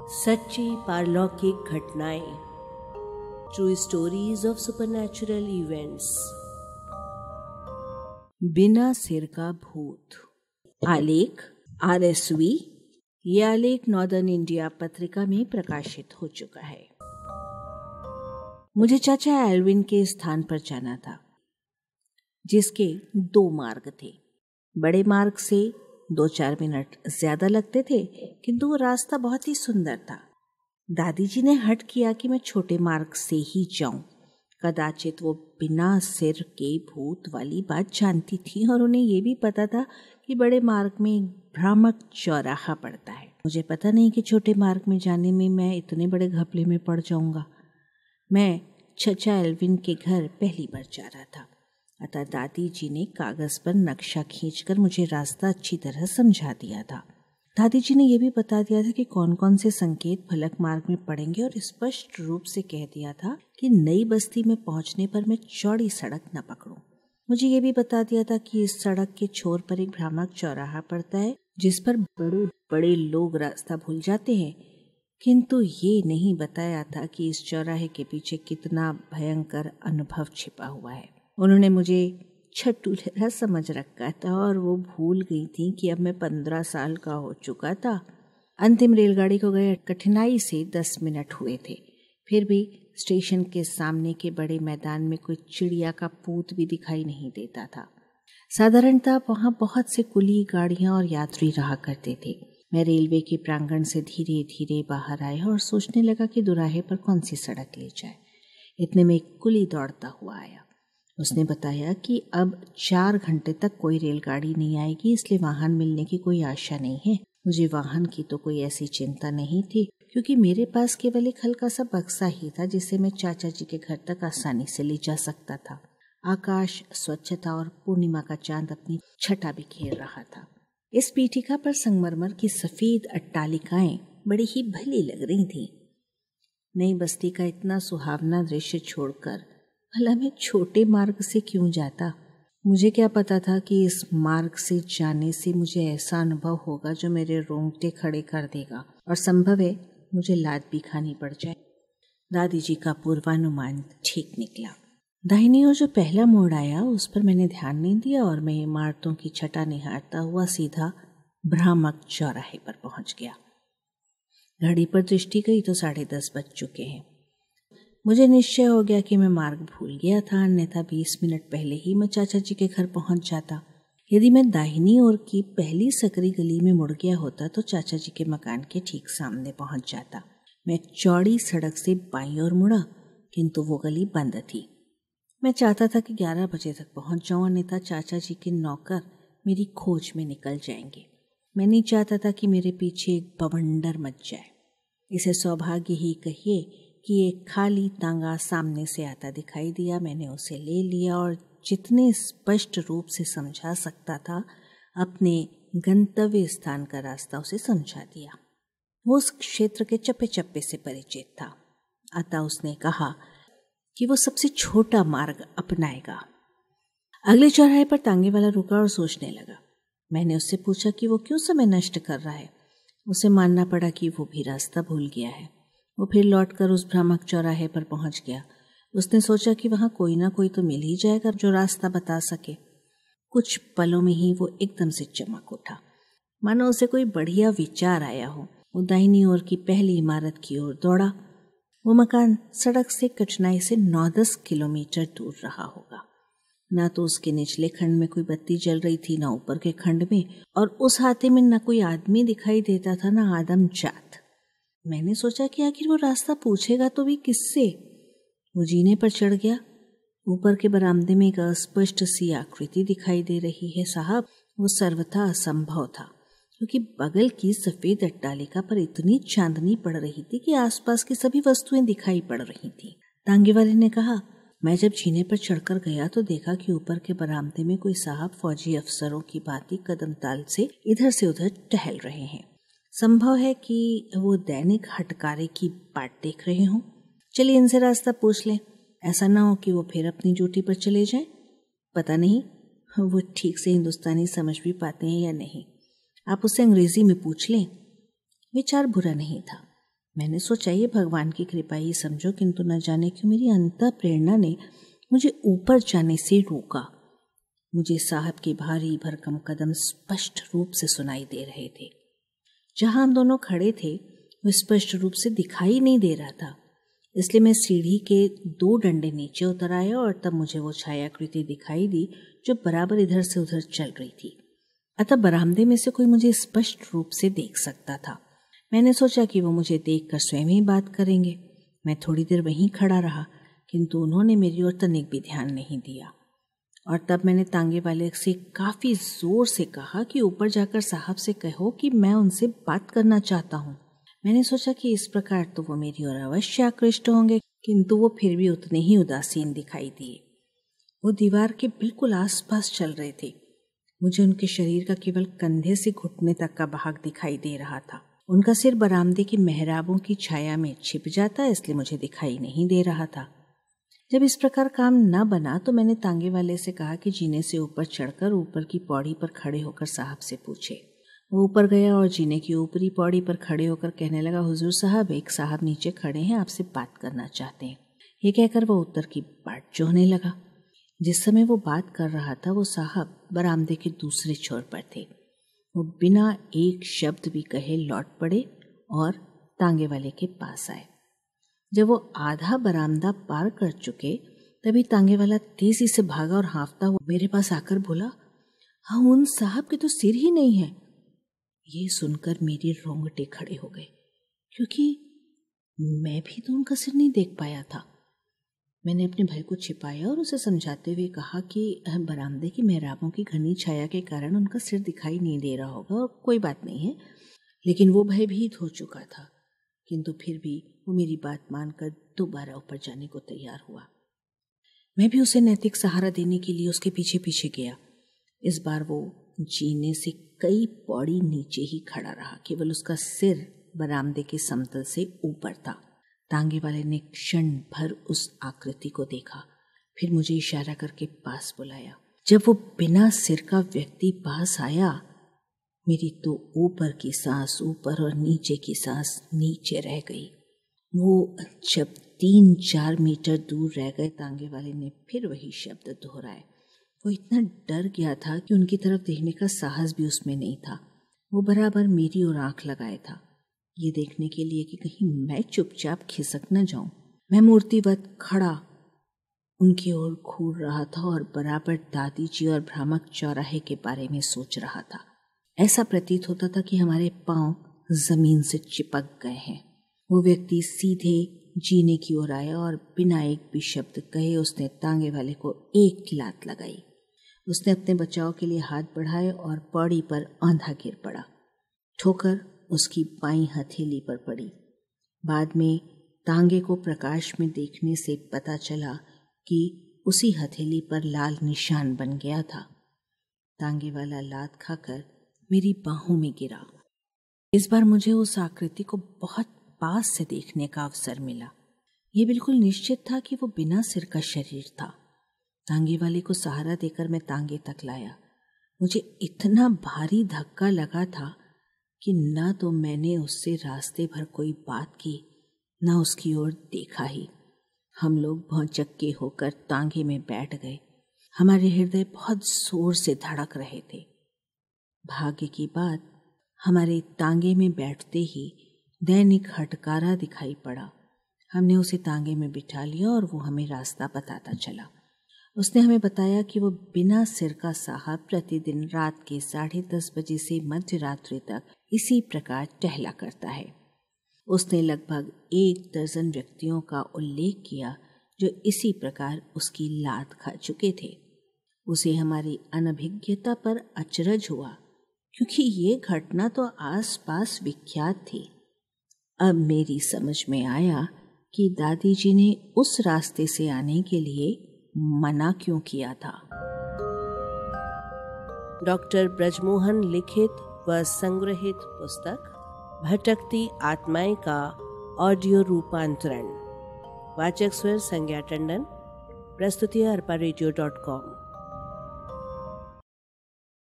सच्ची पारलौकिक घटनाएं, true stories of supernatural events. बिना सिर का भूत। आलेख RSV। ये आलेख नॉर्दर्न इंडिया पत्रिका में प्रकाशित हो चुका है। मुझे चाचा एल्विन के स्थान पर जाना था, जिसके 2 मार्ग थे। बड़े मार्ग से 2-4 मिनट ज्यादा लगते थे, किंतु वो रास्ता बहुत ही सुंदर था। दादी जी ने हट किया कि मैं छोटे मार्ग से ही जाऊं। कदाचित वो बिना सिर के भूत वाली बात जानती थी और उन्हें ये भी पता था कि बड़े मार्ग में एक भ्रामक चौराहा पड़ता है। मुझे पता नहीं कि छोटे मार्ग में जाने में मैं इतने बड़े घपले में पड़ जाऊंगा। मैं चचा एल्विन के घर पहली बार जा रहा था, अतः दादी जी ने कागज पर नक्शा खींचकर मुझे रास्ता अच्छी तरह समझा दिया था। दादी जी ने यह भी बता दिया था कि कौन कौन से संकेत फलक मार्ग में पड़ेंगे और स्पष्ट रूप से कह दिया था कि नई बस्ती में पहुंचने पर मैं चौड़ी सड़क न पकड़ूं। मुझे ये भी बता दिया था कि इस सड़क के छोर पर एक भ्रामक चौराहा पड़ता है, जिस पर बड़े बड़े लोग रास्ता भूल जाते हैं, किंतु ये नहीं बताया था कि इस चौराहे के पीछे कितना भयंकर अनुभव छिपा हुआ है। उन्होंने मुझे छट्टू लहरा समझ रखा था और वो भूल गई थी कि अब मैं 15 साल का हो चुका था। अंतिम रेलगाड़ी को गए कठिनाई से 10 मिनट हुए थे। फिर भी स्टेशन के सामने के बड़े मैदान में कोई चिड़िया का पूत भी दिखाई नहीं देता था। साधारणतः वहां बहुत से कुली, गाड़ियां और यात्री रहा करते थे। मैं रेलवे के प्रांगण से धीरे धीरे बाहर आया और सोचने लगा कि दुराहे पर कौन सी सड़क ले जाए। इतने में एक कुली दौड़ता हुआ आया। उसने बताया कि अब 4 घंटे तक कोई रेलगाड़ी नहीं आएगी, इसलिए वाहन मिलने की कोई आशा नहीं है। मुझे वाहन की तो कोई ऐसी चिंता नहीं थी, क्योंकि मेरे पास केवल एक हल्का सा बक्सा ही था जिसे मैं चाचा जी के घर तक आसानी से ले जा सकता था। आकाश स्वच्छ था और पूर्णिमा का चांद अपनी छटा बिखेर रहा था। इस पीठिका पर संगमरमर की सफेद अट्टालिकाएं बड़ी ही भली लग रही थी। नई बस्ती का इतना सुहावना दृश्य छोड़कर भला मैं छोटे मार्ग से क्यों जाता। मुझे क्या पता था कि इस मार्ग से जाने से मुझे ऐसा अनुभव होगा जो मेरे रोंगटे खड़े कर देगा और संभव है मुझे लात भी खानी पड़ जाए। दादी जी का पूर्वानुमान ठीक निकला। दाहिनी ओर जो पहला मोड़ आया उस पर मैंने ध्यान नहीं दिया और मैं इमारतों की छटा निहारता हुआ सीधा भ्रामक चौराहे पर पहुंच गया। घड़ी पर दृष्टि गई तो 10:30 बज चुके हैं। मुझे निश्चय हो गया कि मैं मार्ग भूल गया था, अन्यथा 20 मिनट पहले ही मैं चाचा जी के घर पहुंच जाता। यदि मैं दाहिनी ओर की पहली सकरी गली में मुड़ गया होता तो चाचा जी के मकान के ठीक सामने पहुंच जाता। मैं चौड़ी सड़क से बाईं ओर मुड़ा, किंतु वो गली बंद थी। मैं चाहता था कि 11 बजे तक पहुंच जाऊं, अन्यथा चाचा जी के नौकर मेरी खोज में निकल जाएंगे। मैं नहीं चाहता था कि मेरे पीछे एक बवंडर मच जाए। इसे सौभाग्य ही कहिए कि एक खाली तांगा सामने से आता दिखाई दिया। मैंने उसे ले लिया और जितने स्पष्ट रूप से समझा सकता था अपने गंतव्य स्थान का रास्ता उसे समझा दिया। वो उस क्षेत्र के चप्पे चप्पे से परिचित था, अतः उसने कहा कि वो सबसे छोटा मार्ग अपनाएगा। अगले चौराहे पर तांगे वाला रुका और सोचने लगा। मैंने उससे पूछा कि वो क्यों समय नष्ट कर रहा है। उसे मानना पड़ा कि वो भी रास्ता भूल गया है। वो फिर लौटकर उस भ्रामक चौराहे पर पहुंच गया। उसने सोचा कि वहां कोई ना कोई तो मिल ही जाएगा जो रास्ता बता सके। कुछ पलों में ही वो एकदम से चमक उठा, मानो उसे कोई बढ़िया विचार आया हो। वो दाहिनी ओर की पहली इमारत की ओर दौड़ा। वो मकान सड़क से कठिनाई से 9-10 किलोमीटर दूर रहा होगा। ना तो उसके निचले खंड में कोई बत्ती जल रही थी, ना ऊपर के खंड में, और उस हाथे में न कोई आदमी दिखाई देता था, ना आदमजात। मैंने सोचा कि आखिर वो रास्ता पूछेगा तो भी किससे। वो जीने पर चढ़ गया। ऊपर के बरामदे में एक अस्पष्ट सी आकृति दिखाई दे रही है। साहब, वो सर्वथा असंभव था, क्योंकि बगल की सफेद अट्टालिका पर इतनी चांदनी पड़ रही थी कि आसपास की सभी वस्तुएं दिखाई पड़ रही थी। तांगे वाले ने कहा। मैं जब जीने पर चढ़कर गया तो देखा कि ऊपर के बरामदे में कोई साहब फौजी अफसरों की भांति कदम ताल से इधर से उधर टहल रहे हैं। संभव है कि वो दैनिक हटकारे की बाट देख रहे हों। चलिए इनसे रास्ता पूछ लें, ऐसा ना हो कि वो फिर अपनी ड्यूटी पर चले जाएं। पता नहीं वो ठीक से हिंदुस्तानी समझ भी पाते हैं या नहीं। आप उससे अंग्रेजी में पूछ लें। विचार बुरा नहीं था। मैंने सोचा ये भगवान की कृपा ही समझो, किंतु न जाने क्यों मेरी अंतः प्रेरणा ने मुझे ऊपर जाने से रोका। मुझे साहब के भारी भरकम कदम स्पष्ट रूप से सुनाई दे रहे थे। जहां हम दोनों खड़े थे वो स्पष्ट रूप से दिखाई नहीं दे रहा था, इसलिए मैं सीढ़ी के 2 डंडे नीचे उतर आया और तब मुझे वो छायाकृति दिखाई दी जो बराबर इधर से उधर चल रही थी। अतः बरामदे में से कोई मुझे स्पष्ट रूप से देख सकता था। मैंने सोचा कि वो मुझे देखकर स्वयं ही बात करेंगे। मैं थोड़ी देर वहीं खड़ा रहा, किंतु उन्होंने मेरी ओर तनिक भी ध्यान नहीं दिया। और तब मैंने तांगे वाले से काफी जोर से कहा कि ऊपर जाकर साहब से कहो कि मैं उनसे बात करना चाहता हूँ। मैंने सोचा कि इस प्रकार तो वो मेरी ओर अवश्य आकृष्ट होंगे, किंतु वो फिर भी उतने ही उदासीन दिखाई दिए। वो दीवार के बिल्कुल आसपास चल रहे थे। मुझे उनके शरीर का केवल कंधे से घुटने तक का भाग दिखाई दे रहा था। उनका सिर बरामदे की मेहराबों की छाया में छिप जाता, इसलिए मुझे दिखाई नहीं दे रहा था। जब इस प्रकार काम न बना तो मैंने तांगे वाले से कहा कि जीने से ऊपर चढ़कर ऊपर की पौड़ी पर खड़े होकर साहब से पूछे। वो ऊपर गया और जीने की ऊपरी पौड़ी पर खड़े होकर कहने लगा, हुजूर साहब, एक साहब नीचे खड़े हैं, आपसे बात करना चाहते हैं। ये कहकर वो उत्तर की बाट जोहने लगा। जिस समय वो बात कर रहा था वो साहब बरामदे के दूसरे छोर पर थे। वो बिना एक शब्द भी कहे लौट पड़े और तांगे वाले के पास आए। जब वो आधा बरामदा पार कर चुके तभी तांगे वाला तेजी से भागा और हाँफता हुआ मेरे पास आकर बोला, हाँ, उन साहब के तो सिर ही नहीं है। ये सुनकर मेरे रोंगटे खड़े हो गए, क्योंकि मैं भी तो उनका सिर नहीं देख पाया था। मैंने अपने भय को छिपाया और उसे समझाते हुए कहा कि बरामदे की मेहराबों की घनी छाया के कारण उनका सिर दिखाई नहीं दे रहा होगा और कोई बात नहीं है। लेकिन वो भयभीत हो चुका था, किंतु फिर भी वो मेरी बात मानकर दोबारा ऊपर जाने को तैयार हुआ। मैं भी उसे नैतिक सहारा देने के लिए उसके पीछे पीछे गया। इस बार वो जीने से कई पौड़ी नीचे ही खड़ा रहा, केवल उसका सिर बरामदे के समतल से ऊपर था। तांगे वाले ने क्षण भर उस आकृति को देखा, फिर मुझे इशारा करके पास बुलाया। जब वो बिना सिर का व्यक्ति पास आया, मेरी तो ऊपर की सांस ऊपर और नीचे की सांस नीचे रह गई। वो जब 3-4 मीटर दूर रह गए, तांगे वाले ने फिर वही शब्द दोहराए। वो इतना डर गया था कि उनकी तरफ देखने का साहस भी उसमें नहीं था। वो बराबर मेरी ओर आंख लगाए था, ये देखने के लिए कि कहीं मैं चुपचाप खिसक न जाऊं। मैं मूर्तिवत खड़ा उनकी ओर घूर रहा था और बराबर दादी जी और भ्रामक चौराहे के बारे में सोच रहा था। ऐसा प्रतीत होता था कि हमारे पांव जमीन से चिपक गए हैं। वो व्यक्ति सीधे जीने की ओर आया और बिना एक भी शब्द कहे उसने तांगे वाले को एक लात लगाई। उसने अपने बचाव के लिए हाथ बढ़ाए और पौड़ी पर आंधा गिर पड़ा। ठोकर उसकी बाईं हथेली पर पड़ी। बाद में तांगे को प्रकाश में देखने से पता चला कि उसी हथेली पर लाल निशान बन गया था। तांगे वाला लात खाकर मेरी बाहों में गिरा। इस बार मुझे उस आकृति को बहुत पास से देखने का अवसर मिला। ये बिल्कुल निश्चित था कि वो बिना सिर का शरीर था। तांगे वाले को सहारा देकर मैं तांगे तक लाया। मुझे इतना भारी धक्का लगा था कि न तो मैंने उससे रास्ते भर कोई बात की, न उसकी ओर देखा ही। हम लोग भौचक्के होकर तांगे में बैठ गए। हमारे हृदय बहुत जोर से धड़क रहे थे। भाग्य की बात, हमारे तांगे में बैठते ही दैनिक हटकारा दिखाई पड़ा। हमने उसे तांगे में बिठा लिया और वो हमें रास्ता बताता चला। उसने हमें बताया कि वो बिना सिर का साहब प्रतिदिन रात के 10:30 बजे से मध्य रात्रि तक इसी प्रकार टहला करता है। उसने लगभग 1 दर्जन व्यक्तियों का उल्लेख किया जो इसी प्रकार उसकी लात खा चुके थे। उसे हमारी अनभिज्ञता पर अचरज हुआ, क्योंकि ये घटना तो आसपास विख्यात थी। अब मेरी समझ में आया कि दादी जी ने उस रास्ते से आने के लिए मना क्यों किया था। डॉक्टर ब्रजमोहन लिखित व संग्रहित पुस्तक भटकती आत्माएं का ऑडियो रूपांतरण। वाचक स्वर संज्ञा टंडन। प्रस्तुति arparadio.com।